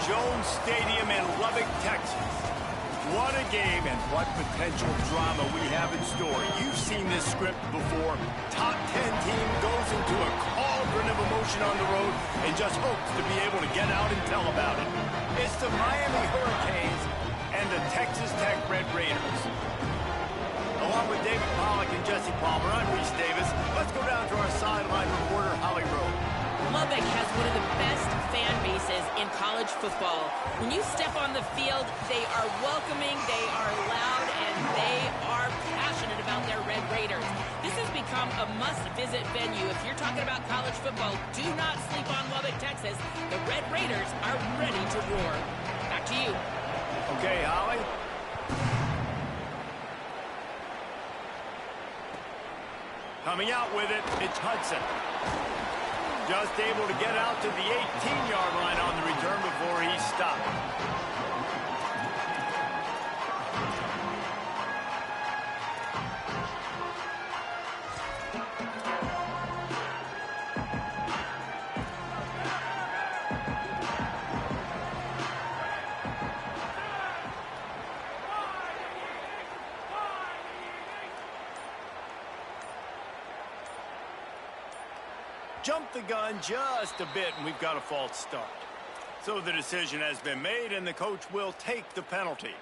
Jones Stadium in Lubbock, Texas. What a game and what potential drama we have in store. You've seen this script before. Top 10 team goes into a cauldron of emotion on the road and just hopes to be able to get out and tell about it. It's the Miami Hurricanes and the Texas Tech Red Raiders. Along with David Pollack and Jesse Palmer, I'm Reese Davis. Let's go down to our sideline reporter, Holly Rowe. Lubbock has one of the best fan bases in college football. When you step on the field, they are welcoming, they are loud, and they are passionate about their Red Raiders. This has become a must-visit venue. If you're talking about college football, do not sleep on Lubbock, Texas. The Red Raiders are ready to roar. Back to you. Okay, Holly. Coming out with it, it's Hudson. Just able to get out to the 18-yard line on the return before he stopped. Jumped the gun just a bit, and we've got a false start. So the decision has been made, and the coach will take the penalty.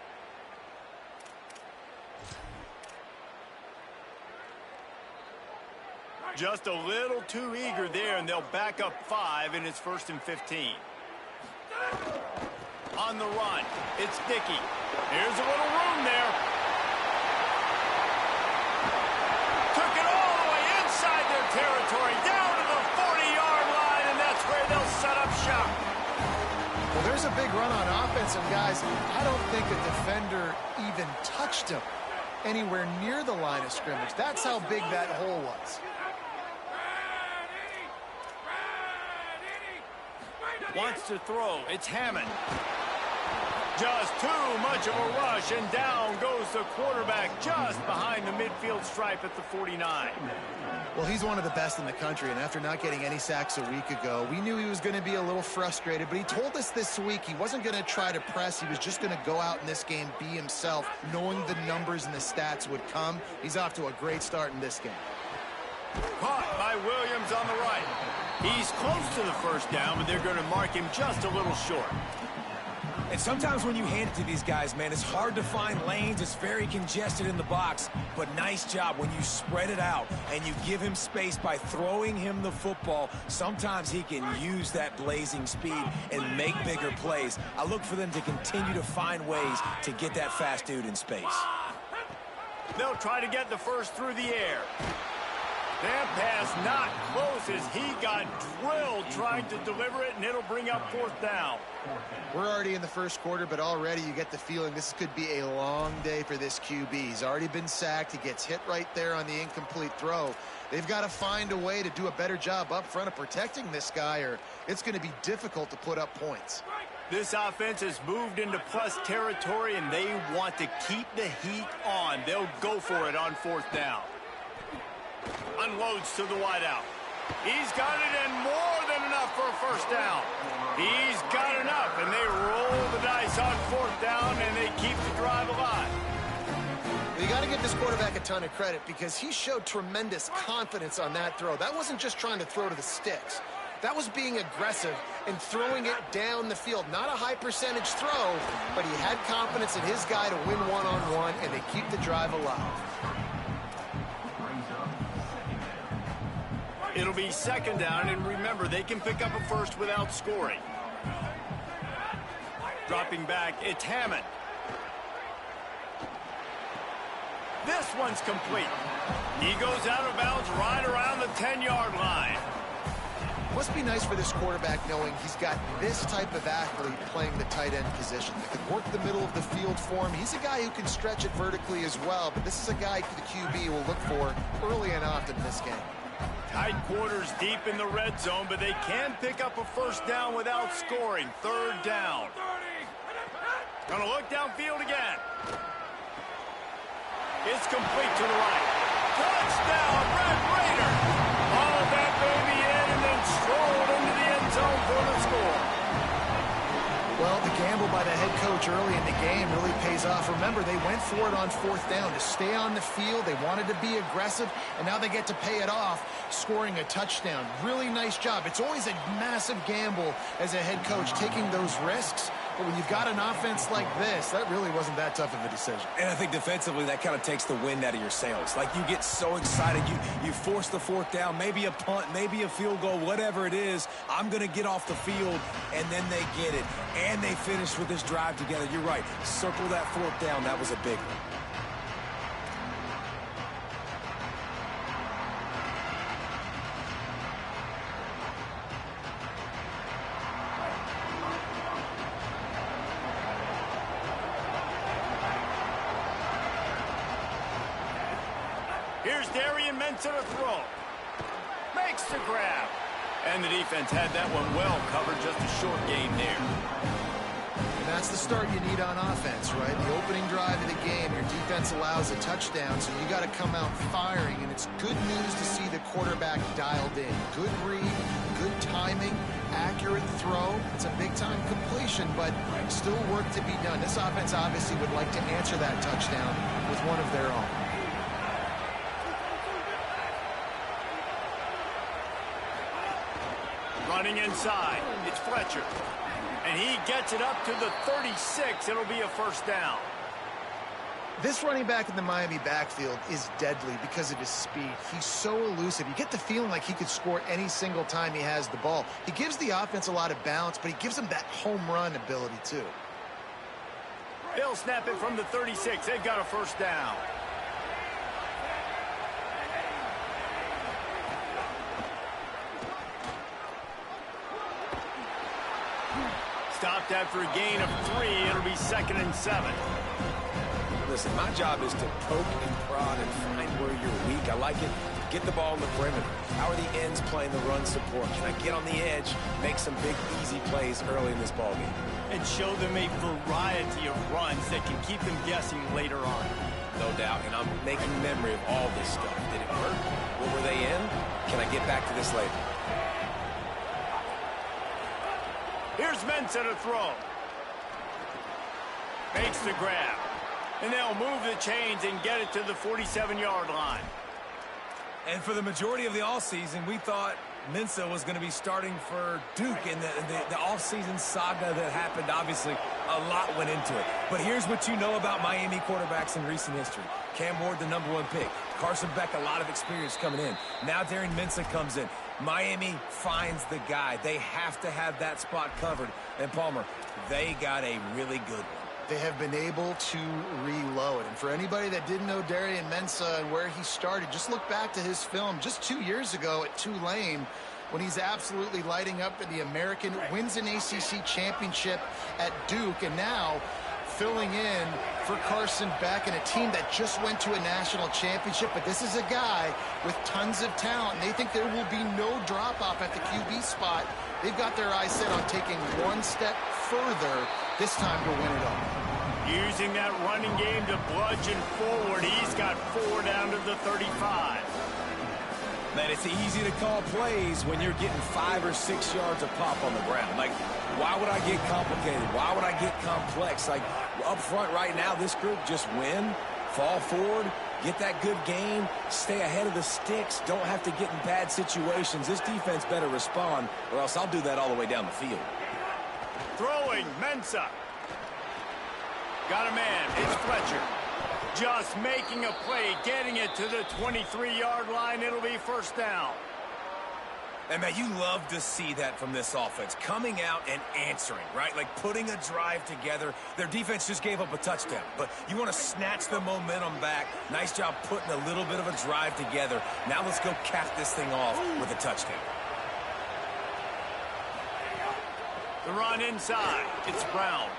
Just a little too eager there, and they'll back up 5, and it's 1st and 15. On the run, it's Dickey. Here's a little room there. Took it all the way inside their territory, down to the 40-yard line, and that's where they'll set up shop. Well, there's a big run on offense, and guys, I don't think a defender even touched him anywhere near the line of scrimmage. That's how big that hole was. Wants to throw. It's Hammond. Just too much of a rush, and down goes the quarterback just behind the midfield stripe at the 49. Well, he's one of the best in the country, and after not getting any sacks a week ago, we knew he was going to be a little frustrated, but he told us this week he wasn't going to try to press. He was just going to go out in this game, be himself, knowing the numbers and the stats would come. He's off to a great start in this game. Caught by Williams on the right. He's close to the first down, but they're going to mark him just a little short. And sometimes when you hand it to these guys, man, it's hard to find lanes. It's very congested in the box. But nice job when you spread it out and you give him space by throwing him the football. Sometimes he can use that blazing speed and make bigger plays. I look for them to continue to find ways to get that fast dude in space. They'll try to get the first through the air. That pass not close as he got drilled trying to deliver it, and it'll bring up 4th down. We're already in the first quarter, but already you get the feeling this could be a long day for this QB. He's already been sacked. He gets hit right there on the incomplete throw. They've got to find a way to do a better job up front of protecting this guy, or it's going to be difficult to put up points. This offense has moved into plus territory, and they want to keep the heat on. They'll go for it on 4th down. Unloads to the wideout. He's got it, and more than enough for a first down. He's got enough, and they roll the dice on 4th down, and they keep the drive alive. You got to give this quarterback a ton of credit because he showed tremendous confidence on that throw. That wasn't just trying to throw to the sticks. That was being aggressive and throwing it down the field. Not a high percentage throw, but he had confidence in his guy to win one-on-one, and they keep the drive alive. It'll be 2nd down, and remember, they can pick up a first without scoring. Dropping back, it's Hammond. This one's complete. He goes out of bounds right around the 10-yard line. Must be nice for this quarterback knowing he's got this type of athlete playing the tight end position that can work the middle of the field for him. He's a guy who can stretch it vertically as well, but this is a guy the QB will look for early and often in this game. Tight quarters deep in the red zone, but they can pick up a first down without scoring. 3rd down. Gonna look downfield again. It's complete to the right. Touchdown, Red Raider. Hauled that baby in and then strolled into the end zone for the score. Well, the gamble by the head coach early in the game really pays off. Remember, they went for it on 4th down to stay on the field. They wanted to be aggressive, and now they get to pay it off, scoring a touchdown. Really nice job. It's always a massive gamble as a head coach taking those risks, but when you've got an offense like this, that really wasn't that tough of a decision. And I think defensively, that kind of takes the wind out of your sails. Like, you get so excited. You force the 4th down, maybe a punt, maybe a field goal, whatever it is. I'm going to get off the field, and then they get it. And they finish with this drive together. You're right. Circle that 4th down. That was a big one. Here's Darian Mensah to throw. Makes the grab. And the defense had that one well covered. Just a short gain there. And that's the start you need on offense, right? The opening drive of the game, your defense allows a touchdown, so you got to come out firing. And it's good news to see the quarterback dialed in. Good read, good timing, accurate throw. It's a big-time completion, but still work to be done. This offense obviously would like to answer that touchdown with one of their own. Running inside, it's Fletcher. And he gets it up to the 36. It'll be a 1st down. This running back in the Miami backfield is deadly because of his speed. He's so elusive. You get the feeling like he could score any single time he has the ball. He gives the offense a lot of balance, but he gives them that home run ability too. They'll snap it from the 36. They've got a 1st down. Stopped after a gain of 3. It'll be 2nd and 7. Listen, my job is to poke and prod and find where you're weak. I like it. Get the ball in the perimeter. How are the ends playing the run support? Can I get on the edge, make some big, easy plays early in this ballgame? And show them a variety of runs that can keep them guessing later on. No doubt, and I'm making memory of all this stuff. Did it work? What were they in? Can I get back to this later? Here's Mensah to throw. Makes the grab. And they'll move the chains and get it to the 47-yard line. And for the majority of the offseason, we thought Mensah was going to be starting for Duke in the offseason saga that happened. Obviously, a lot went into it. But here's what you know about Miami quarterbacks in recent history. Cam Ward, the #1 pick. Carson Beck, a lot of experience coming in. Now Darian Mensah comes in. Miami finds the guy. They have to have that spot covered. And Palmer, they got a really good one. They have been able to reload. And for anybody that didn't know Darian Mensah and where he started, just look back to his film just 2 years ago at Tulane when he's absolutely lighting up in the American, wins an ACC championship at Duke, and now filling in for Carson Beck and a team that just went to a national championship. But this is a guy with tons of talent. They think there will be no drop-off at the QB spot. They've got their eyes set on taking one step further this time to win it all. Using that running game to bludgeon forward. He's got 4 down to the 35. Man, it's easy to call plays when you're getting 5 or 6 yards of pop on the ground. Like, why would I get complicated? Why would I get complex? Like, up front right now, this group just win, fall forward, get that good game, stay ahead of the sticks, don't have to get in bad situations. This defense better respond, or else I'll do that all the way down the field. Throwing, Mensah. Got a man, it's Fletcher. Just making a play, getting it to the 23-yard line. It'll be 1st down. And, man, you love to see that from this offense, coming out and answering, right? Like putting a drive together. Their defense just gave up a touchdown, but you want to snatch the momentum back. Nice job putting a little bit of a drive together. Now let's go cap this thing off with a touchdown. The run inside. It's Brown.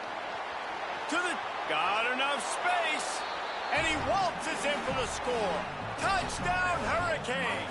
Got enough space. And he waltzes in for the score. Touchdown, Hurricane.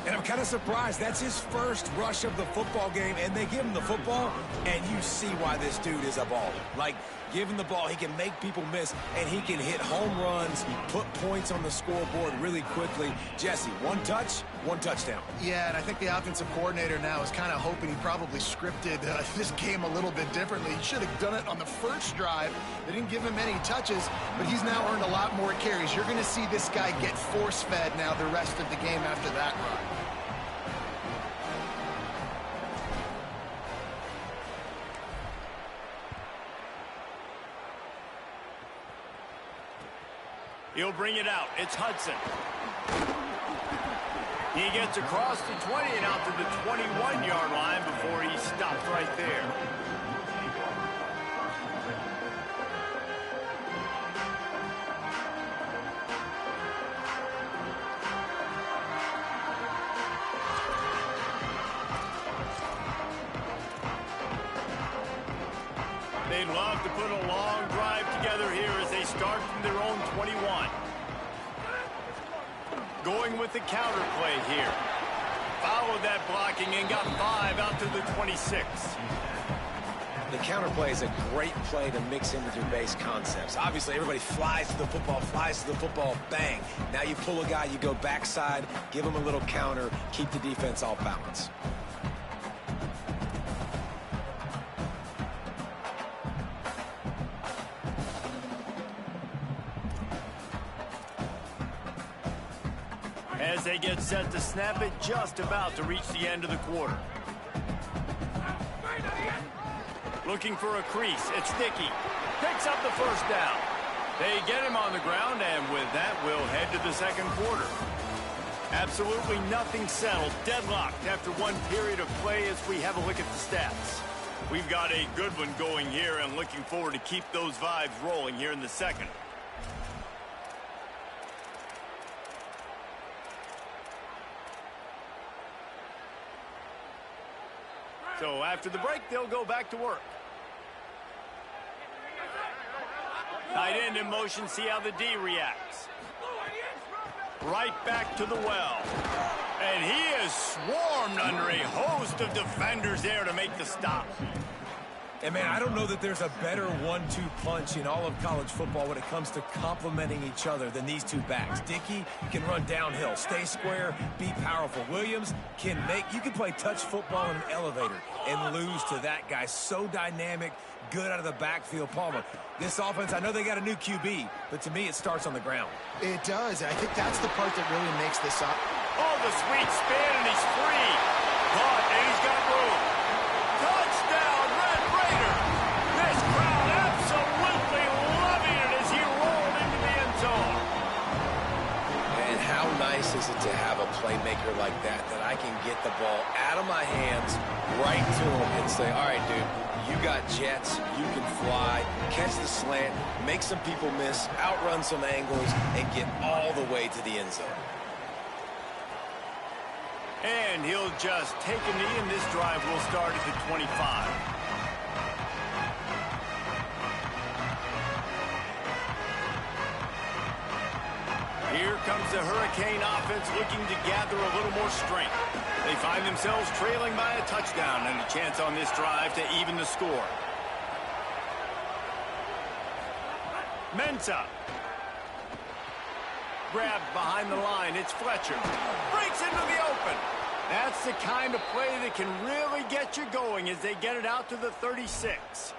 And I'm kind of surprised. That's his first rush of the football game, and they give him the football, and you see why this dude is a baller. Like, give him the ball, he can make people miss, and he can hit home runs, put points on the scoreboard really quickly. Jesse, one touch, 1 touchdown. Yeah, and I think the offensive coordinator now is kind of hoping he probably scripted this game a little bit differently. He should have done it on the first drive. They didn't give him any touches, but he's now earned a lot more carries. You're going to see this guy get force-fed now the rest of the game after that run. He'll bring it out. It's Hudson. He gets across the 20 and out to the 21-yard line before he stops right there. They'd love to put a long drive together here as they start from their own 21. Going with the counter play here. Followed that blocking and got 5 out to the 26. The counter play is a great play to mix in with your base concepts. Obviously, everybody flies to the football, bang. Now you pull a guy, you go backside, give him a little counter, keep the defense off balance. As they get set to snap it, just about to reach the end of the quarter. Looking for a crease. It's Dickey. Picks up the first down. They get him on the ground, and with that, we'll head to the second quarter. Absolutely nothing settled. Deadlocked after one period of play as we have a look at the stats. We've got a good one going here, and looking forward to keep those vibes rolling here in the second. So after the break, they'll go back to work. Tight end in motion, see how the D reacts. Right back to the well. And he is swarmed under a host of defenders there to make the stop. And, man, I don't know that there's a better 1-2 punch in all of college football when it comes to complementing each other than these two backs. Dickey can run downhill, stay square, be powerful. Williams can you can play touch football in an elevator and lose to that guy. So dynamic, good out of the backfield. Palmer, this offense, I know they got a new QB, but to me it starts on the ground. It does. I think that's the part that really makes this up. Oh, the sweet spin, and he's free. Caught, and he's got room. Touchdown, Red Raider. This crowd absolutely loving it as he rolled into the end zone. And how nice is it to have a playmaker like that I can get the ball out of my hands right to him and say, all right, dude, you got jets, you can fly, catch the slant, make some people miss, outrun some angles, and get all the way to the end zone. And he'll just take a knee, and this drive will start at the 25. Here comes the Hurricane offense looking to gather a little more strength. They find themselves trailing by a touchdown and a chance on this drive to even the score. Mensah. Grabbed behind the line. It's Fletcher. Breaks into the open. That's the kind of play that can really get you going as they get it out to the 36.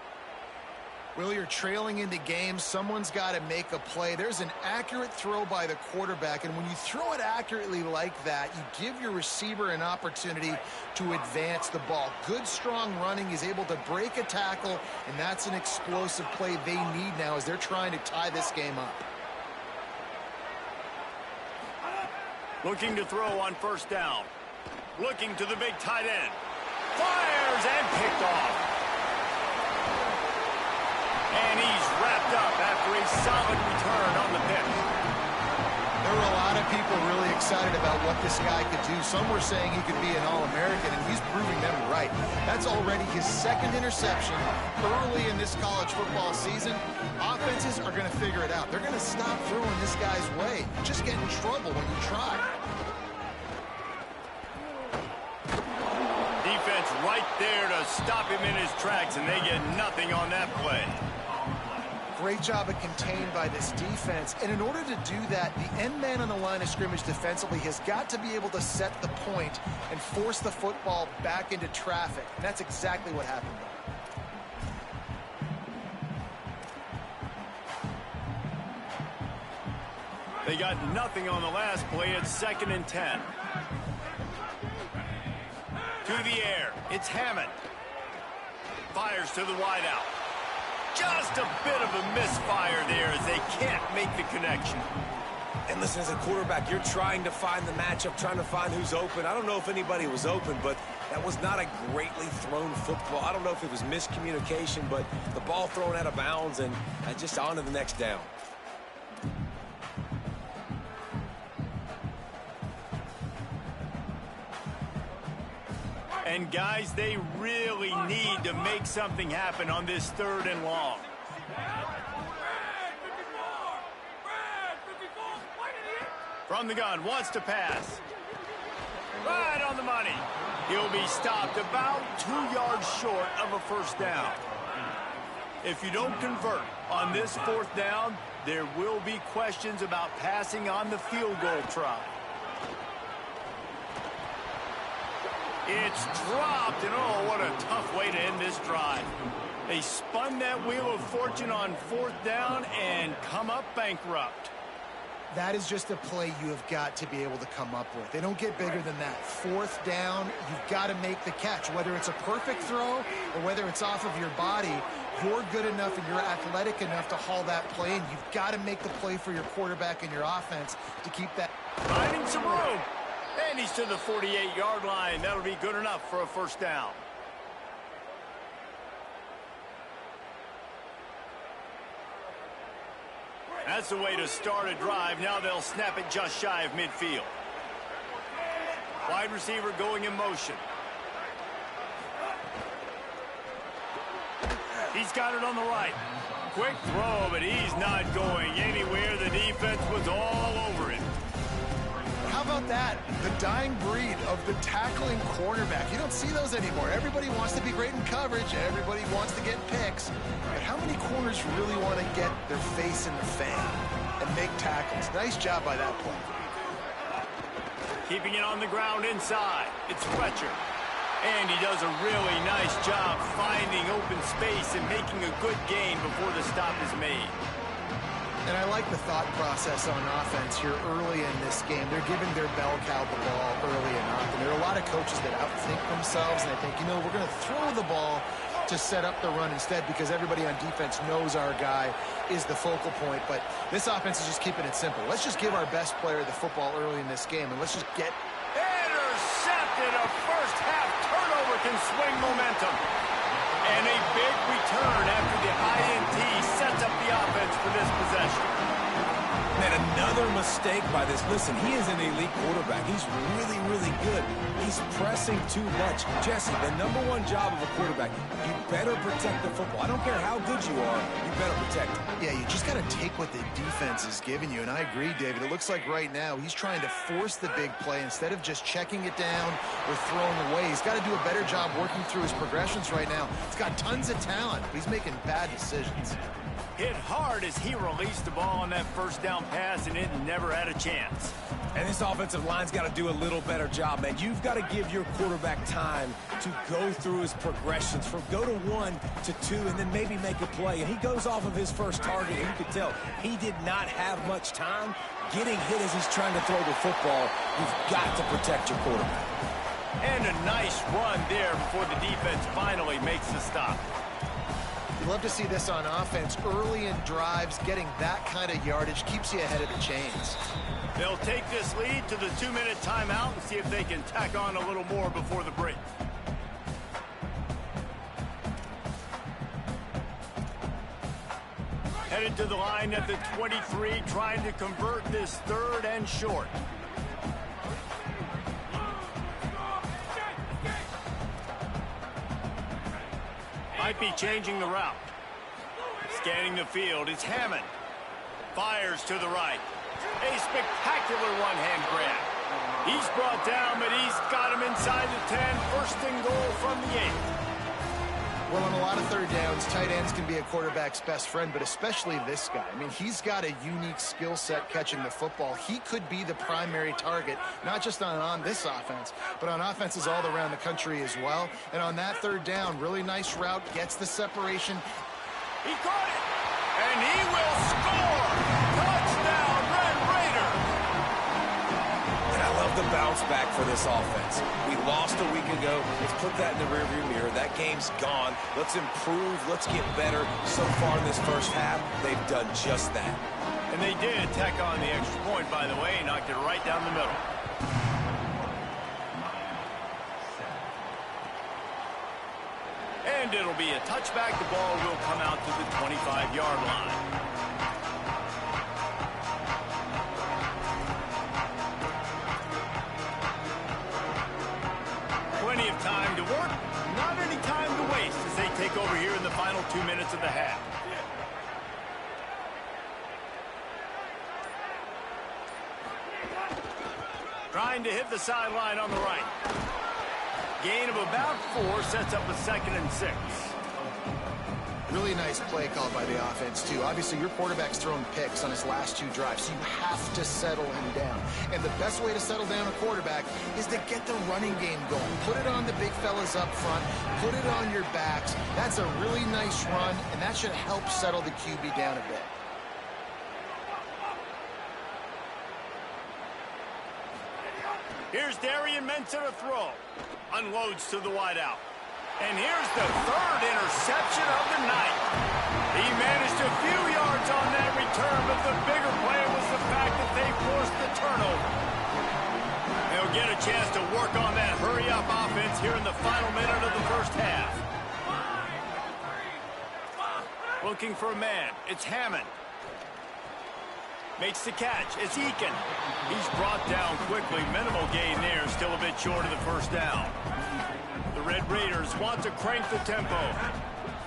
Will, you're trailing into games. Someone's got to make a play. There's an accurate throw by the quarterback, and when you throw it accurately like that, you give your receiver an opportunity to advance the ball. Good, strong running. He's able to break a tackle, and that's an explosive play they need now as they're trying to tie this game up. Looking to throw on first down. Looking to the big tight end. Fires and picked off. And he's wrapped up after a solid return on the pick. There were a lot of people really excited about what this guy could do. Some were saying he could be an All-American, and he's proving them right. That's already his second interception early in this college football season. Offenses are going to figure it out. They're going to stop throwing this guy's way. You just get in trouble when you try. Defense right there to stop him in his tracks, and they get nothing on that play. Great job of contained by this defense. And in order to do that, the end man on the line of scrimmage defensively has got to be able to set the point and force the football back into traffic. And that's exactly what happened. They got nothing on the last play. It's 2nd and 10. To the air. It's Hammond. Fires to the wideout. Just a bit of a misfire there as they can't make the connection. And listen, as a quarterback, you're trying to find the matchup, trying to find who's open. I don't know if anybody was open, but that was not a greatly thrown football. I don't know if it was miscommunication, but the ball thrown out of bounds and just on to the next down. And guys, they really need to make something happen on this 3rd and long. From the gun, wants to pass. Right on the money. He'll be stopped about 2 yards short of a 1st down. If you don't convert on this 4th down, there will be questions about passing on the field goal try. It's dropped, and oh, what a tough way to end this drive. They spun that wheel of fortune on 4th down and come up bankrupt. That is just a play you have got to be able to come up with. They don't get bigger than that. 4th down, you've got to make the catch. Whether it's a perfect throw or whether it's off of your body, you're good enough and you're athletic enough to haul that play, and you've got to make the play for your quarterback and your offense to keep that. Finding some room. And he's to the 48-yard line. That'll be good enough for a 1st down. That's the way to start a drive. Now they'll snap it just shy of midfield. Wide receiver going in motion. He's got it on the right. Quick throw, but he's not going anywhere. The defense was all over it. How about that? The dying breed of the tackling cornerback. You don't see those anymore. Everybody wants to be great in coverage. Everybody wants to get picks. But how many corners really want to get their face in the fan and make tackles? Nice job by that play. Keeping it on the ground inside. It's Fletcher. And he does a really nice job finding open space and making a good gain before the stop is made. And I like the thought process on offense here early in this game. They're giving their bell cow the ball early enough. And there are a lot of coaches that outthink themselves, and they think, you know, we're going to throw the ball to set up the run instead because everybody on defense knows our guy is the focal point. But this offense is just keeping it simple. Let's just give our best player the football early in this game, and let's just get... Intercepted! A first-half turnover can swing momentum. And a big return after the INT sets up the offense for this possession. Man, another mistake by this. Listen, he is an elite quarterback. He's really, really good. He's pressing too much. Jesse, the #1 job of a quarterback, you better protect the football. I don't care how good you are, you better protect it. Yeah, you just got to take what the defense is giving you. And I agree, David. It looks like right now he's trying to force the big play instead of just checking it down or throwing away. He's got to do a better job working through his progressions right now. He's got tons of talent, but he's making bad decisions. Hit hard as he released the ball on that 1st down pass, and it never had a chance. And this offensive line's got to do a little better job, man. You've got to give your quarterback time to go through his progressions from go to 1 to 2 and then maybe make a play. And he goes off of his first target, and you could tell he did not have much time getting hit as he's trying to throw the football. You've got to protect your quarterback. And a nice run there before the defense finally makes the stop. You love to see this on offense. Early in drives, getting that kind of yardage keeps you ahead of the chains. They'll take this lead to the 2-minute timeout and see if they can tack on a little more before the break. Headed to the line at the 23, trying to convert this 3rd and short. Might be changing the route. Scanning the field, it's Hammond. Fires to the right. A spectacular one-hand grab. He's brought down, but he's got him inside the 10. 1st and goal from the 8. Well, on a lot of third downs, tight ends can be a quarterback's best friend, but especially this guy. I mean, he's got a unique skill set catching the football. He could be the primary target, not just on this offense, but on offenses all around the country as well. And on that third down, really nice route, gets the separation. He caught it, and he will score! Touchdown, Red Raider! And I love the bounce back for this offense. We lost a week ago. Let's put that in the rearview mirror. That game's gone. Let's improve. Let's get better. So far in this first half, they've done just that. And they did tack on the extra point, by the way, knocked it right down the middle. And it'll be a touchback. The ball will come out to the 25-yard line. Plenty of time to work, not any time to waste as they take over here in the final 2 minutes of the half. Trying to hit the sideline on the right. Gain of about 4 sets up a 2nd and 6. Really nice play call by the offense, too. Obviously, your quarterback's thrown picks on his last 2 drives, so you have to settle him down. And the best way to settle down a quarterback is to get the running game going. Put it on the big fellas up front. Put it on your backs. That's a really nice run, and that should help settle the QB down a bit. Here's Darian Mensah to throw. Unloads to the wideout. And here's the 3rd interception of the night. He managed a few yards on that return, but the bigger play was the fact that they forced the turnover. They'll get a chance to work on that hurry-up offense here in the final minute of the first half. Looking for a man. It's Hammond. Makes the catch. It's Eakin. He's brought down quickly. Minimal gain there. Still a bit short of the first down. The Red Raiders want to crank the tempo.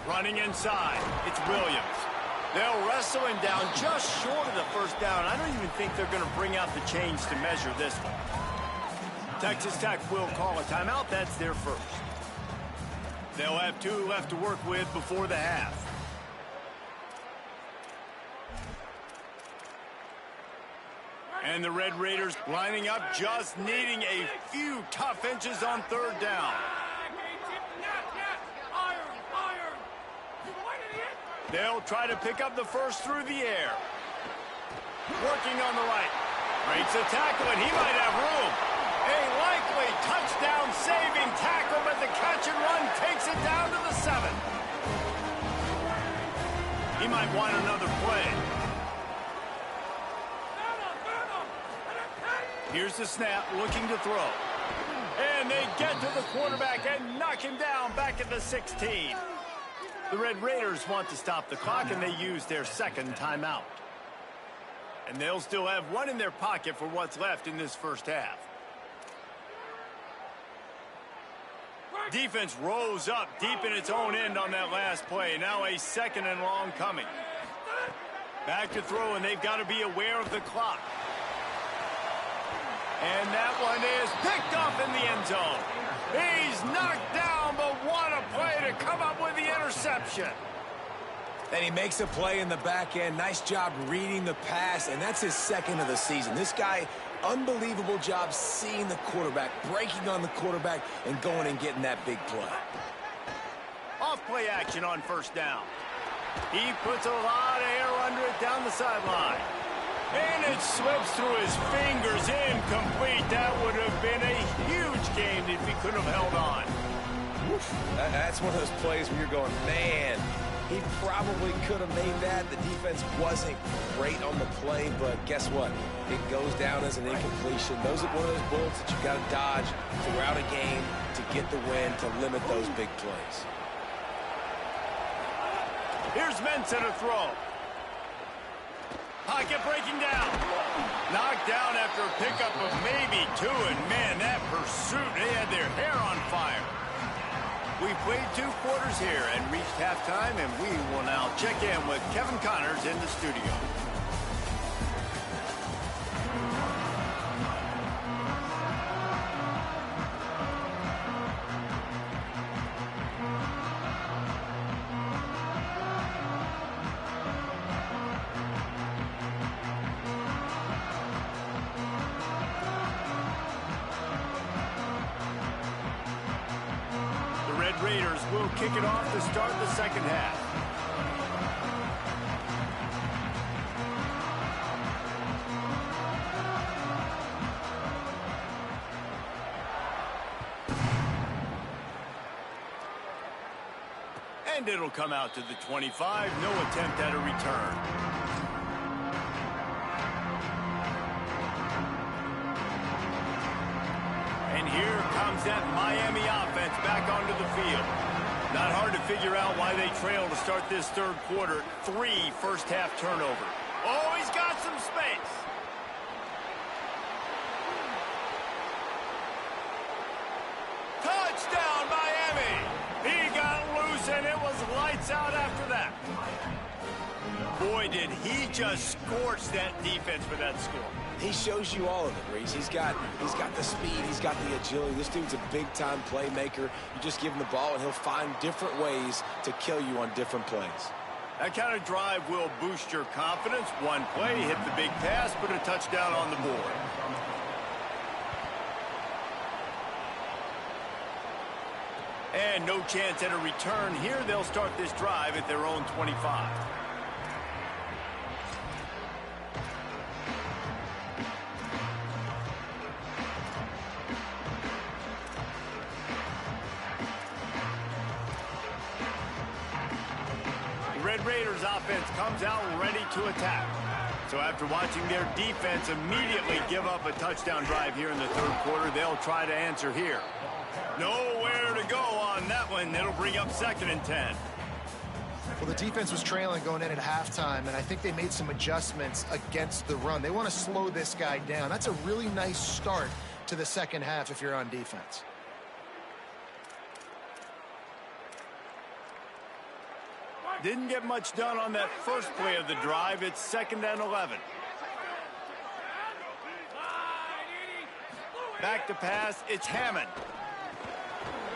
Running inside. It's Williams. They'll wrestle him down just short of the first down. I don't even think they're going to bring out the chains to measure this one. Texas Tech will call a timeout. That's their first. They'll have 2 left to work with before the half. And the Red Raiders lining up, just needing a few tough inches on 3rd down. They'll try to pick up the first through the air. Working on the right. Breaks a tackle, and he might have room. A likely touchdown-saving tackle, but the catch and run takes it down to the 7. He might want another play. Here's the snap, looking to throw. And they get to the quarterback and knock him down back at the 16. The Red Raiders want to stop the clock, and they use their 2nd timeout. And they'll still have 1 in their pocket for what's left in this first half. Defense rose up deep in its own end on that last play. Now a 2nd and long coming. Back to throw, and they've got to be aware of the clock. And that one is picked off in the end zone. He's knocked down, but what a play to come up with the interception. And he makes a play in the back end. Nice job reading the pass, and that's his 2nd of the season. This guy, unbelievable job seeing the quarterback, breaking on the quarterback, and going and getting that big play. Off play action on 1st down. He puts a lot of air under it down the sideline. And it slips through his fingers, incomplete. That would have been a huge gain if he could have held on. That's one of those plays where you're going, man, he probably could have made that. The defense wasn't great on the play, but guess what? It goes down as an incompletion. Those are one of those bullets that you got to dodge throughout a game to get the win, to limit those big plays. Here's Mensah to throw. Pocket breaking down. Knocked down after a pickup of maybe 2, and man, that pursuit, they had their hair on fire. We played 2 quarters here and reached halftime, and we will now check in with Kevin Connors in the studio. kick it off to start the second half. And it'll come out to the 25. No attempt at a return. And here comes that Miami offense back onto the field. Not hard to figure out why they trail to start this third quarter. 3 first-half turnovers. Oh, he's got some space. Touchdown, Miami! He got loose, and it was lights out after that. Boy, did he just scorch that defense for that score. He shows you all of it, Reese. He's got the speed, he's got the agility. This dude's a big-time playmaker. You just give him the ball, and he'll find different ways to kill you on different plays. That kind of drive will boost your confidence. One play, hit the big pass, put a touchdown on the board. And no chance at a return here. They'll start this drive at their own 25. The Red Raiders offense comes out ready to attack. So after watching their defense immediately give up a touchdown drive here in the third quarter, they'll try to answer here. Nowhere to go on that one. It'll bring up 2nd and 10. Well, the defense was trailing going in at halftime, and I think they made some adjustments against the run. They want to slow this guy down. That's a really nice start to the second half if you're on defense. Didn't get much done on that first play of the drive. It's 2nd and 11. Back to pass. It's Hammond.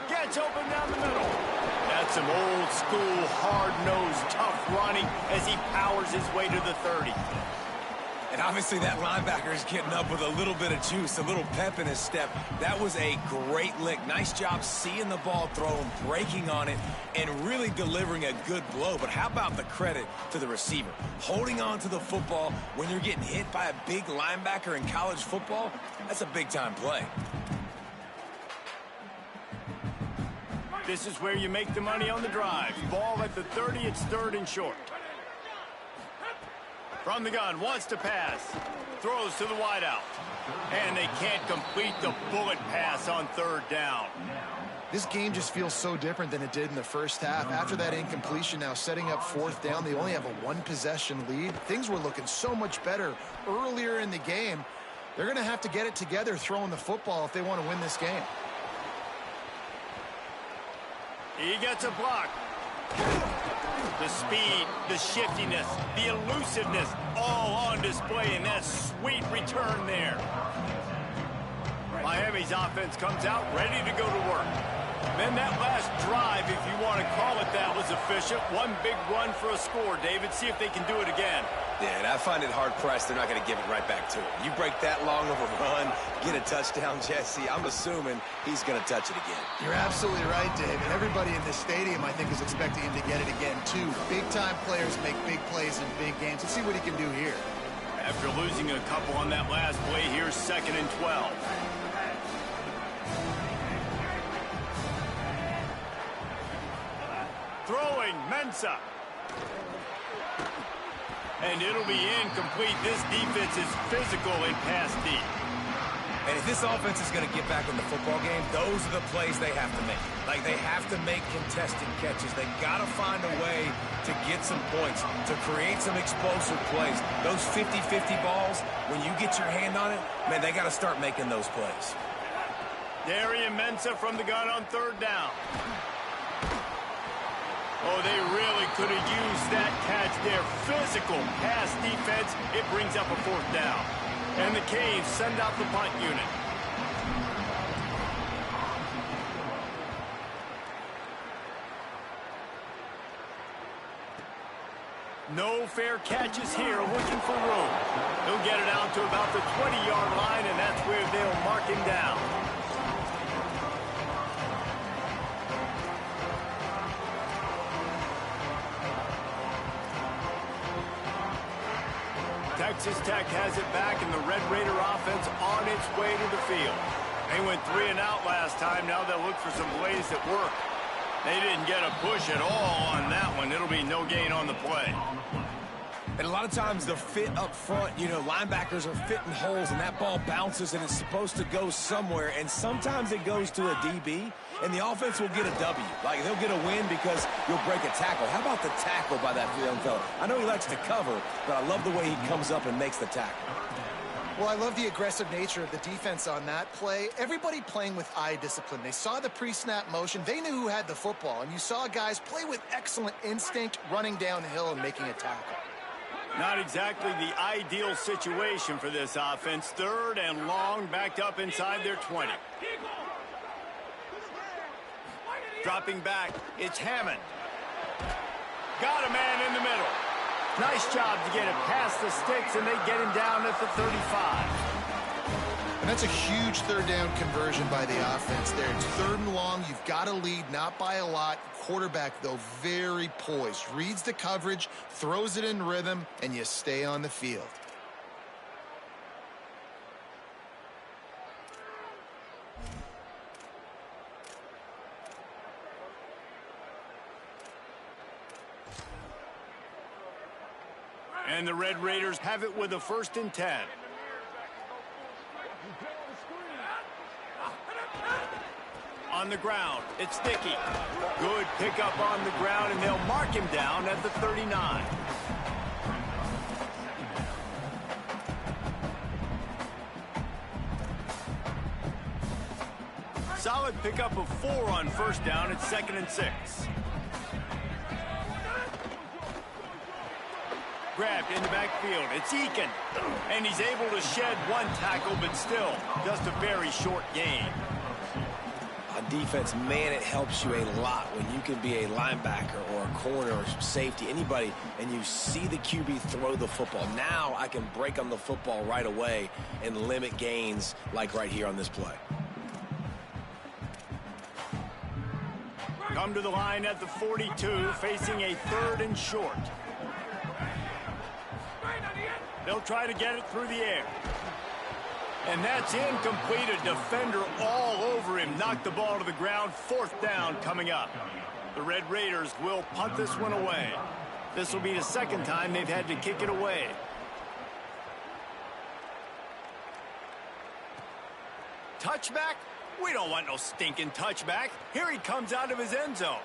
Gets open down the middle. That's some old school, hard-nosed, tough running as he powers his way to the 30. And obviously that linebacker is getting up with a little bit of juice, a little pep in his step. That was a great lick. Nice job seeing the ball thrown, breaking on it, and really delivering a good blow. But how about the credit to the receiver? Holding on to the football when you're getting hit by a big linebacker in college football, that's a big-time play. This is where you make the money on the drive. Ball at the 30, it's 3rd and short. From the gun, wants to pass. Throws to the wideout. And they can't complete the bullet pass on 3rd down. This game just feels so different than it did in the first half. After that incompletion, now setting up 4th down, they only have a 1-possession lead. Things were looking so much better earlier in the game. They're going to have to get it together throwing the football if they want to win this game. He gets a block. The speed, the shiftiness, the elusiveness, all on display in that sweet return there. Miami's offense comes out ready to go to work. Then that last drive, if you want to call it that, was efficient. One big run for a score, David. See if they can do it again. Yeah, and I find it hard-pressed they're not going to give it right back to him. You break that long of a run, get a touchdown, Jesse, I'm assuming he's going to touch it again. You're absolutely right, David. Everybody in this stadium, I think, is expecting him to get it again, too. Big-time players make big plays in big games. Let's see what he can do here. After losing a couple on that last play, here's 2nd and 12. Throwing, Mensah. And it'll be incomplete. This defense is physical in pass deep. And if this offense is going to get back in the football game, those are the plays they have to make. Like, they have to make contested catches. They got to find a way to get some points, to create some explosive plays. Those 50-50 balls, when you get your hand on it, man, they got to start making those plays. Darian Mensah from the gun on 3rd down. Oh, they really could have used that catch there. Physical pass defense. It brings up a 4th down. And the Canes send out the punt unit. No fair catches here, looking for room. He'll get it out to about the 20-yard line, and that's where they'll mark him down. Texas Tech has it back, and the Red Raider offense on its way to the field. They went 3 and out last time. Now they'll look for some plays that work. They didn't get a push at all on that one. It'll be no gain on the play. And a lot of times the fit up front, you know, linebackers are fitting holes, and that ball bounces, and it's supposed to go somewhere. And sometimes it goes to a DB, and the offense will get a W. Like, they'll get a win because you'll break a tackle. How about the tackle by that young fella? I know he likes to cover, but I love the way he comes up and makes the tackle. Well, I love the aggressive nature of the defense on that play. Everybody playing with eye discipline. They saw the pre-snap motion. They knew who had the football, and you saw guys play with excellent instinct, running downhill and making a tackle. Not exactly the ideal situation for this offense. 3rd and long, backed up inside their 20. Dropping back, it's Hammond. Got a man in the middle. Nice job to get it past the sticks, and they get him down at the 35. And that's a huge 3rd down conversion by the offense there. It's 3rd and long. You've got to lead, not by a lot. Quarterback, though, very poised. Reads the coverage, throws it in rhythm, and you stay on the field. And the Red Raiders have it with a 1st and 10. On the ground, it's Dickey. Good pickup on the ground, and they'll mark him down at the 39. Solid pickup of 4 on 1st down. It's 2nd and 6. Grabbed in the backfield. It's Eakin. And he's able to shed 1 tackle, but still just a very short gain. On defense, man, it helps you a lot when you can be a linebacker or a corner or safety, anybody, and you see the QB throw the football. Now I can break on the football right away and limit gains like right here on this play. Come to the line at the 42, facing a 3rd and short. They'll try to get it through the air. And that's incomplete. A defender all over him. Knocked the ball to the ground. 4th down coming up. The Red Raiders will punt this one away. This will be the 2nd time they've had to kick it away. Touchback? We don't want no stinking touchback. Here he comes out of his end zone.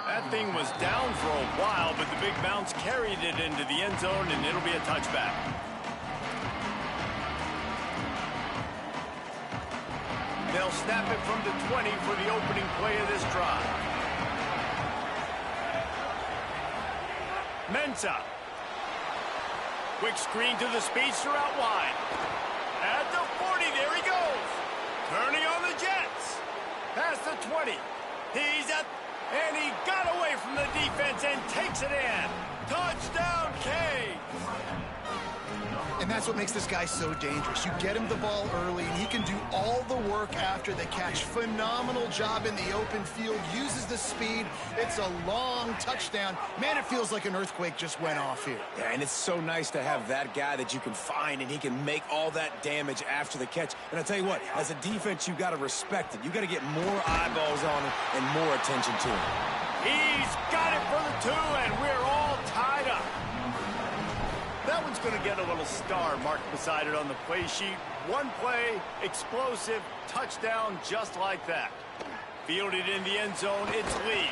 That thing was down for a while, but the big bounce carried it into the end zone, and it'll be a touchback. They'll snap it from the 20 for the opening play of this drive. Mensah. Quick screen to the speedster out wide. At the 40, there he goes. Turning on the Jets. Past the 20. He's at, and he got away from the defense and takes it in. Touchdown, K. And that's what makes this guy so dangerous. You get him the ball early, and he can do all the work after the catch. Phenomenal job in the open field. Uses the speed. It's a long touchdown. Man, it feels like an earthquake just went off here. Yeah, and it's so nice to have that guy that you can find, and he can make all that damage after the catch. And I tell you what, as a defense, you got to respect it. You got to get more eyeballs on him and more attention to him. He's got it for the 2, and we're all tied up. That one's going to get a little star marked beside it on the play sheet. One play, explosive, touchdown just like that. Fielded in the end zone, it's Lee.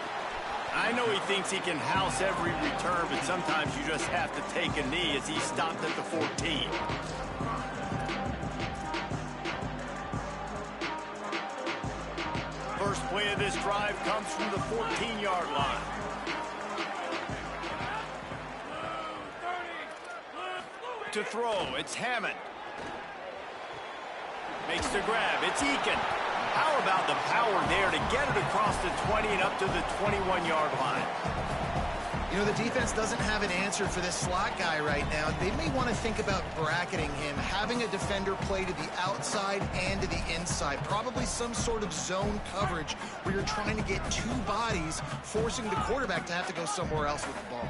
I know he thinks he can house every return, but sometimes you just have to take a knee as he stopped at the 14. First play of this drive comes from the 14-yard line. To throw, it's Hammond. Makes the grab, it's Eakin. How about the power there to get it across the 20 and up to the 21-yard line? You know, the defense doesn't have an answer for this slot guy right now. They may want to think about bracketing him, having a defender play to the outside and to the inside. Probably some sort of zone coverage where you're trying to get 2 bodies, forcing the quarterback to have to go somewhere else with the ball.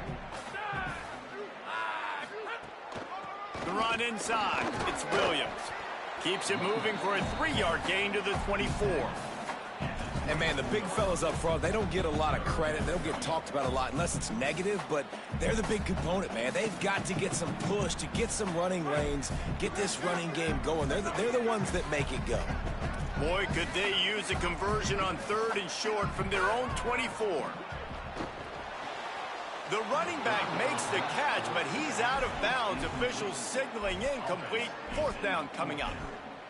The run inside. It's Williams. Keeps it moving for a 3-yard gain to the 24. And, man, the big fellas up front, they don't get a lot of credit. They don't get talked about a lot unless it's negative, but they're the big component, man. They've got to get some push, to get some running lanes, get this running game going. They're the ones that make it go. Boy, could they use a conversion on 3rd and short from their own 24. The running back makes the catch, but he's out of bounds. Officials signaling incomplete. 4th down coming up.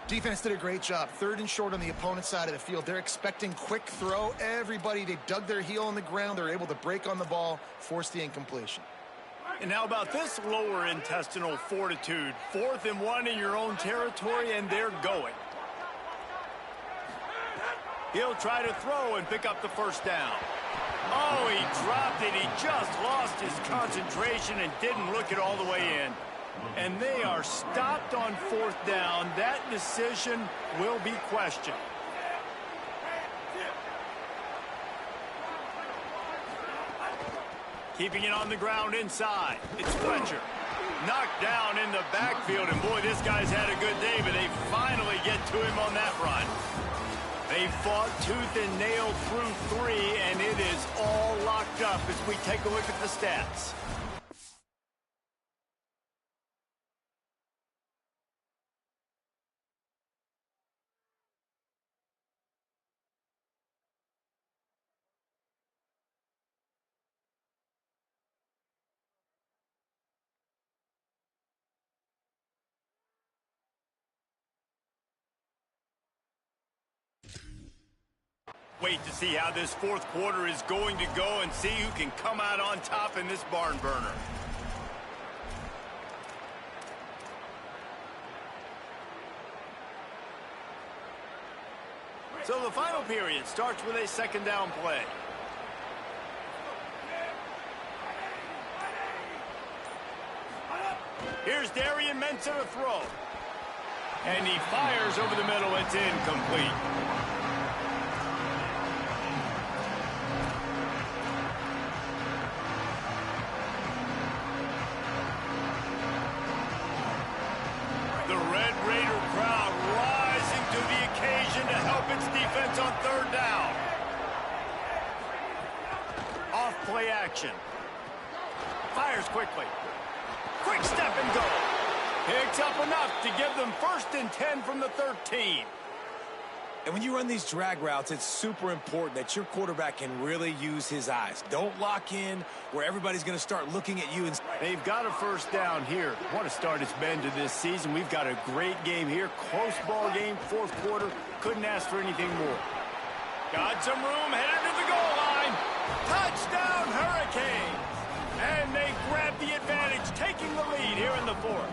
Defense did a great job. 3rd and short on the opponent's side of the field. They're expecting quick throw. Everybody, they dug their heel on the ground. They're able to break on the ball, force the incompletion. And how about this lower intestinal fortitude? 4th and 1 in your own territory, and they're going. He'll try to throw and pick up the 1st down. Oh, he dropped it. He just lost his concentration and didn't look it all the way in. And they are stopped on 4th down. That decision will be questioned. Keeping it on the ground inside. It's Fletcher. Knocked down in the backfield. And boy, this guy's had a good day, but they finally get to him on that run. They fought tooth and nail through 3, and it is all locked up as we take a look at the stats. Wait to see how this 4th quarter is going to go and see who can come out on top in this barn burner. So the final period starts with a 2nd down play. Here's Darian Mensah to throw. And he fires over the middle. It's incomplete. On 3rd down. Off play action. Fires quickly. Quick step and go. Picks up enough to give them 1st and 10 from the 13. And when you run these drag routes, it's super important that your quarterback can really use his eyes. Don't lock in where everybody's going to start looking at you. And they've got a 1st down here. What a start it's been to this season. We've got a great game here. Close ball game, 4th quarter. Couldn't ask for anything more. Got some room, headed to the goal line. Touchdown, Hurricanes. And they grab the advantage, taking the lead here in the 4th.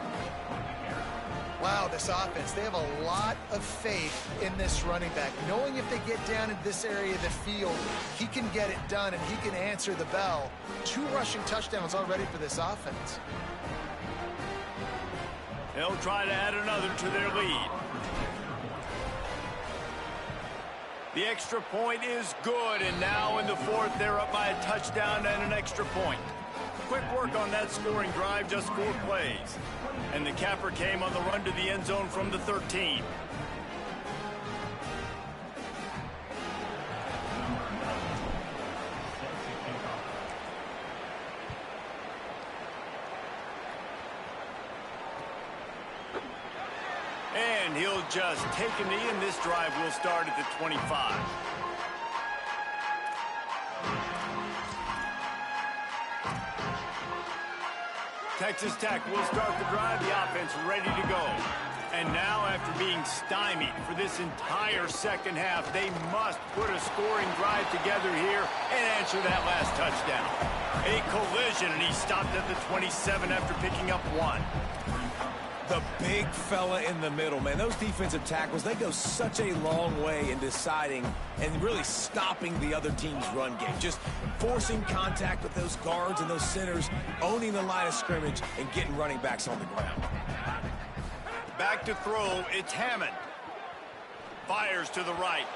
Wow, this offense, they have a lot of faith in this running back. Knowing if they get down in this area of the field, he can get it done and he can answer the bell. 2 rushing touchdowns already for this offense. They'll try to add another to their lead. The extra point is good, and now in the 4th, they're up by a touchdown and an extra point. Quick work on that scoring drive, just 4 plays. And the capper came on the run to the end zone from the 13. And he'll just take a knee, and this drive will start at the 25. Texas Tech will start the drive, the offense ready to go. And now, after being stymied for this entire 2nd half, they must put a scoring drive together here and answer that last touchdown. A collision, and he stopped at the 27 after picking up 1. The big fella in the middle, man. Those defensive tackles, they go such a long way in deciding and really stopping the other team's run game. Just forcing contact with those guards and those centers, owning the line of scrimmage, and getting running backs on the ground. Back to throw, it's Hammond. Fires to the right.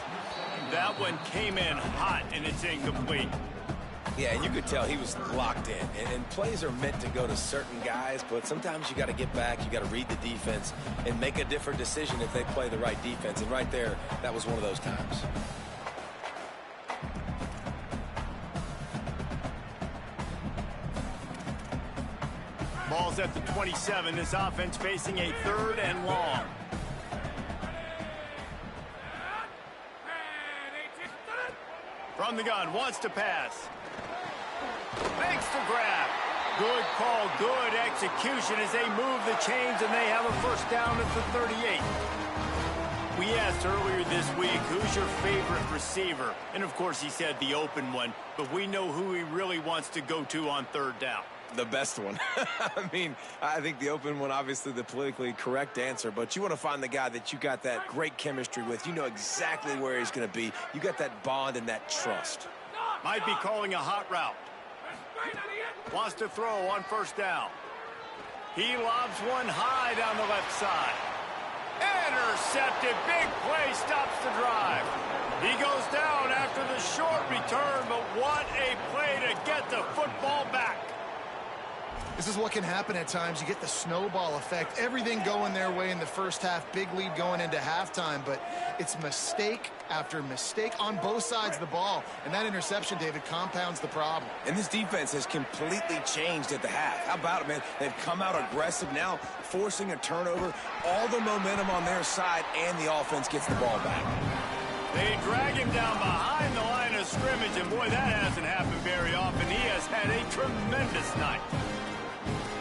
That one came in hot, and it's incomplete. Yeah, and you could tell he was locked in. And plays are meant to go to certain guys, but sometimes you got to get back, you got to read the defense, and make a different decision if they play the right defense. And right there, that was one of those times. Ball's at the 27. This offense facing a 3rd and long. From the gun, wants to pass. Makes the grab. Good call, good execution as they move the chains and they have a first down at the 38. We asked earlier this week, who's your favorite receiver? And of course he said the open one, but we know who he really wants to go to on 3rd down. The best one. I mean, I think the open one, obviously the politically correct answer, but you want to find the guy that you got that great chemistry with. You know exactly where he's going to be. You got that bond and that trust. Might be calling a hot route. Wants to throw on 1st down. He lobs one high down the left side. Intercepted. Big play stops the drive. He goes down after the short return, but what a play to get the football back. This is what can happen at times. You get the snowball effect. Everything going their way in the first half. Big lead going into halftime, but it's mistake after mistake on both sides of the ball. And that interception, David, compounds the problem. And this defense has completely changed at the half. How about it, man? They've come out aggressive now, forcing a turnover, all the momentum on their side, and the offense gets the ball back. They drag him down behind the line of scrimmage, and boy, that hasn't happened very often. He has had a tremendous night.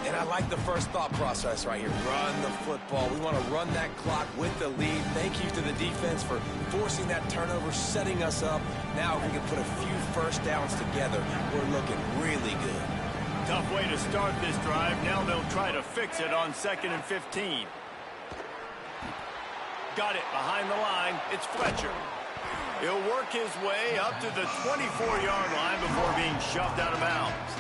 And I like the first thought process right here. Run the football. We want to run that clock with the lead. Thank you to the defense for forcing that turnover, setting us up. Now if we can put a few first downs together, we're looking really good. Tough way to start this drive. Now they'll try to fix it on 2nd and 15. Got it behind the line. It's Fletcher. He'll work his way up to the 24-yard line before being shoved out of bounds.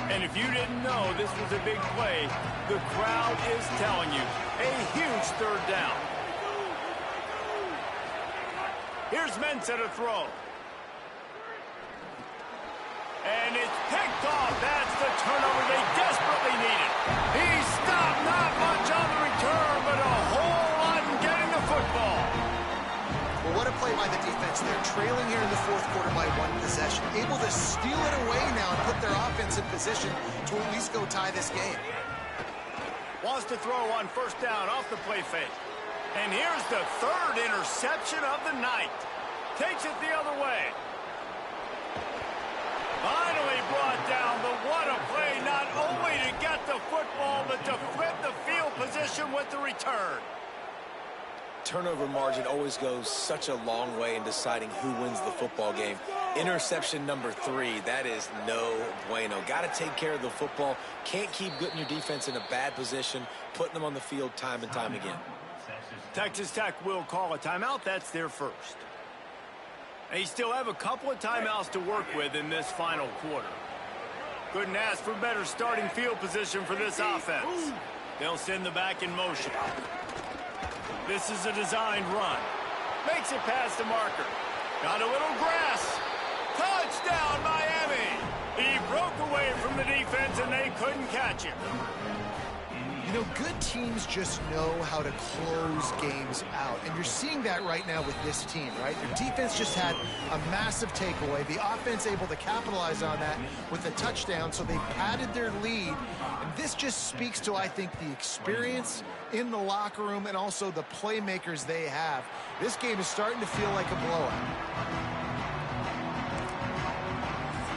And if you didn't know this was a big play, the crowd is telling you, a huge 3rd down. Here's Mensah to throw. And it's picked off. That's the turnover they desperately needed. He stopped, not much on the return, but a whole lot in getting the football. Well, what a play by the defense there. Trailing here in the 4th quarter by 1 possession. Able to steal it away now and put their offense in position to at least go tie this game. Wants to throw on 1st down off the play fake. And here's the 3rd interception of the night. Takes it the other way. Finally brought down, but what a play, not only to get the football, but to flip the field position with the return. Turnover margin always goes such a long way in deciding who wins the football game. Interception number 3, that is no bueno. Got to take care of the football. Can't keep putting your defense in a bad position, putting them on the field time and time again. Texas Tech will call a timeout. That's their first. They still have a couple of timeouts to work with in this final quarter. Couldn't ask for better starting field position for this offense. They'll send the back in motion. This is a designed run. Makes it past the marker. Got a little grass. Touchdown, Miami! He broke away from the defense, and they couldn't catch him. You know, good teams just know how to close games out. And you're seeing that right now with this team, right? Their defense just had a massive takeaway. The offense able to capitalize on that with a touchdown, so they padded their lead. And this just speaks to, I think, the experience in the locker room and also the playmakers they have. This game is starting to feel like a blowout.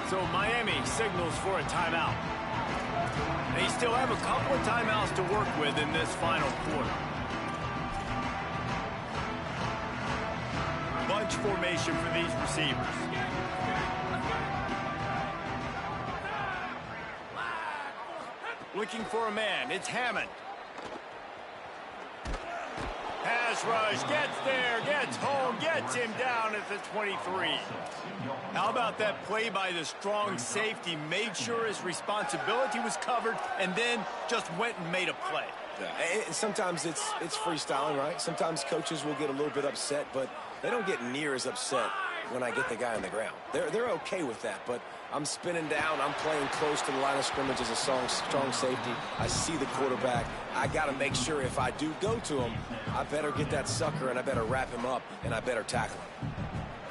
So Miami signals for a timeout. They still have a couple of timeouts to work with in this final quarter. Bunch formation for these receivers. Looking for a man. It's Hammond. Pass rush, gets there, gets home, gets him down at the 23. How about that play by the strong safety? Made sure his responsibility was covered and then just went and made a play. that. And sometimes it's freestyling, right? Sometimes coaches will get a little bit upset, but they don't get near as upset when I get the guy on the ground. They're okay with that, but I'm spinning down. I'm playing close to the line of scrimmage as a strong safety. I see the quarterback. I got to make sure if I do go to him, I better get that sucker, and I better wrap him up, and I better tackle him.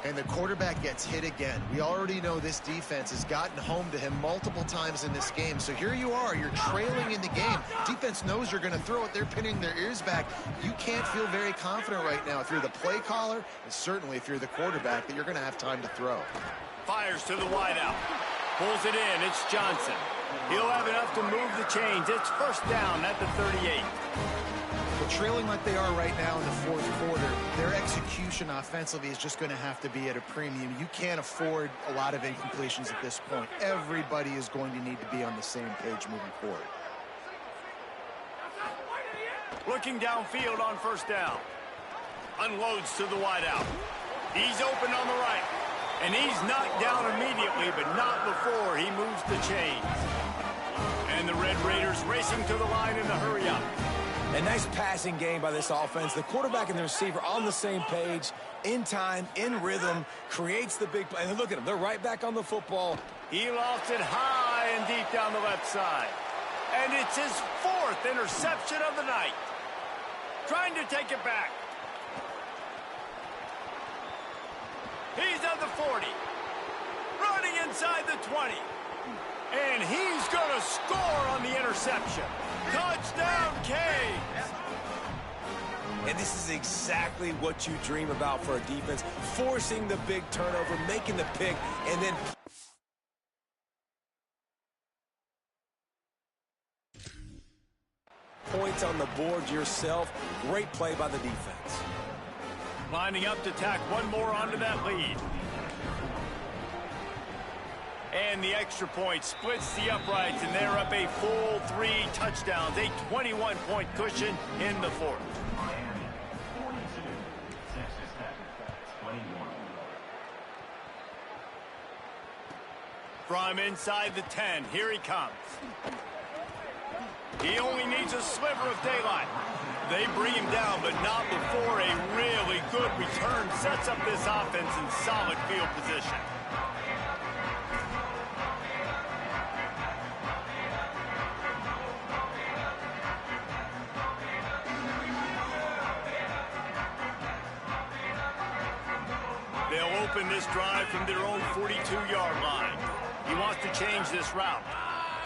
And the quarterback gets hit again. We already know this defense has gotten home to him multiple times in this game. So here you are, you're trailing in the game. Defense knows you're going to throw it. They're pinning their ears back. You can't feel very confident right now if you're the play caller, and certainly if you're the quarterback, that you're going to have time to throw. Fires to the wideout. Pulls it in. It's Johnson. He'll have enough to move the chains. It's first down at the 38. Well, trailing like they are right now in the fourth quarter, their execution offensively is just going to have to be at a premium. You can't afford a lot of incompletions at this point. Everybody is going to need to be on the same page moving forward. Looking downfield on first down. Unloads to the wideout. He's open on the right. And he's knocked down immediately, but not before he moves the chains. And the Red Raiders racing to the line in the hurry-up. A nice passing game by this offense. The quarterback and the receiver on the same page, in time, in rhythm, creates the big play. And look at them. They're right back on the football. He lofts it high and deep down the left side. And it's his fourth interception of the night. Trying to take it back. He's at the 40. Running inside the 20. And he's going to score on the interception. Touchdown, Canes! And this is exactly what you dream about for a defense. Forcing the big turnover, making the pick, and then... points on the board yourself. Great play by the defense. Lining up to tack one more onto that lead. And the extra point splits the uprights, and they're up a full 3 touchdowns, a 21-point cushion in the fourth. From inside the 10, here he comes. He only needs a sliver of daylight. They bring him down, but not before a really good return sets up this offense in solid field position. They'll open this drive from their own 42-yard line. He wants to change this route.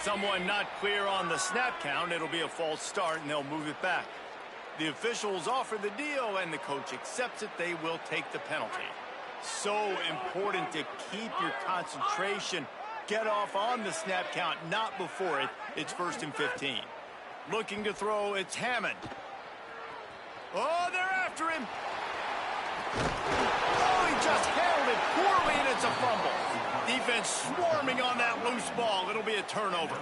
Someone not clear on the snap count. It'll be a false start, and they'll move it back. The officials offer the deal, and the coach accepts it. They will take the penalty. So important to keep your concentration. Get off on the snap count, not before it. It's 1st and 15. Looking to throw, it's Hammond. Oh, they're after him. Oh, he just handled it poorly, and it's a fumble. Defense swarming on that loose ball. It'll be a turnover.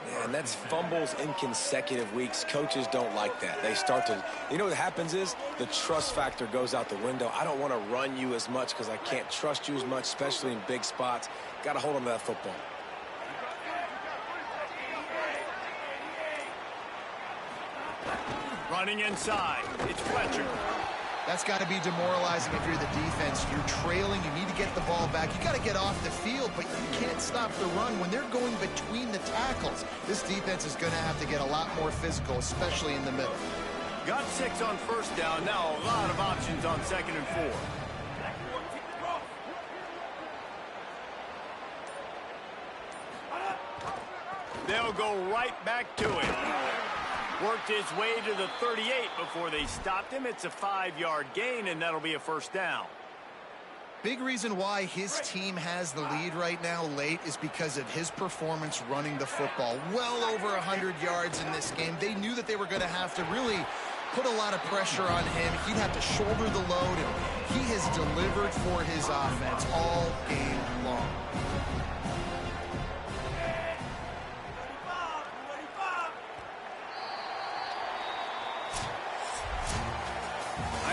Yeah, and that's fumbles in consecutive weeks. Coaches don't like that. They start to, you know what happens is the trust factor goes out the window. I don't want to run you as much because I can't trust you as much, especially in big spots. Got to hold on to that football. Running inside. It's Fletcher. That's got to be demoralizing if you're the defense. You're trailing. You need to get the ball back. You got to get off the field, but you can't stop the run when they're going between the tackles. This defense is going to have to get a lot more physical, especially in the middle. Got 6 on first down. Now a lot of options on 2nd and 4. They'll go right back to it. Worked his way to the 38 before they stopped him. It's a 5-yard gain, and that'll be a first down. Big reason why his team has the lead right now late is because of his performance running the football. Well over 100 yards in this game. They knew that they were going to have to really put a lot of pressure on him. He'd have to shoulder the load, and he has delivered for his offense all game long.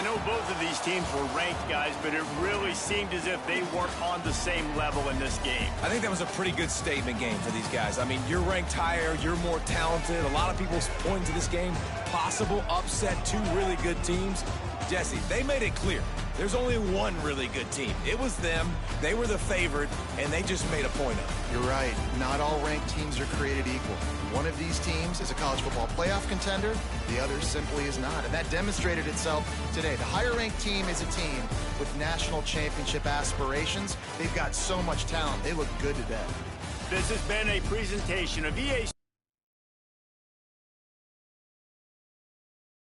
know both of these teams were ranked, guys, but it really seemed as if they weren't on the same level in this game. I think that was a pretty good statement game for these guys. I mean, you're ranked higher, you're more talented. A lot of people point to this game, possible upset, two really good teams. Jesse, they made it clear. There's only one really good team. It was them. They were the favorite, and they just made a point of it. You're right. Not all ranked teams are created equal. One of these teams is a college football playoff contender. The other simply is not. And that demonstrated itself today. The higher-ranked team is a team with national championship aspirations. They've got so much talent. They look good today. This has been a presentation of EA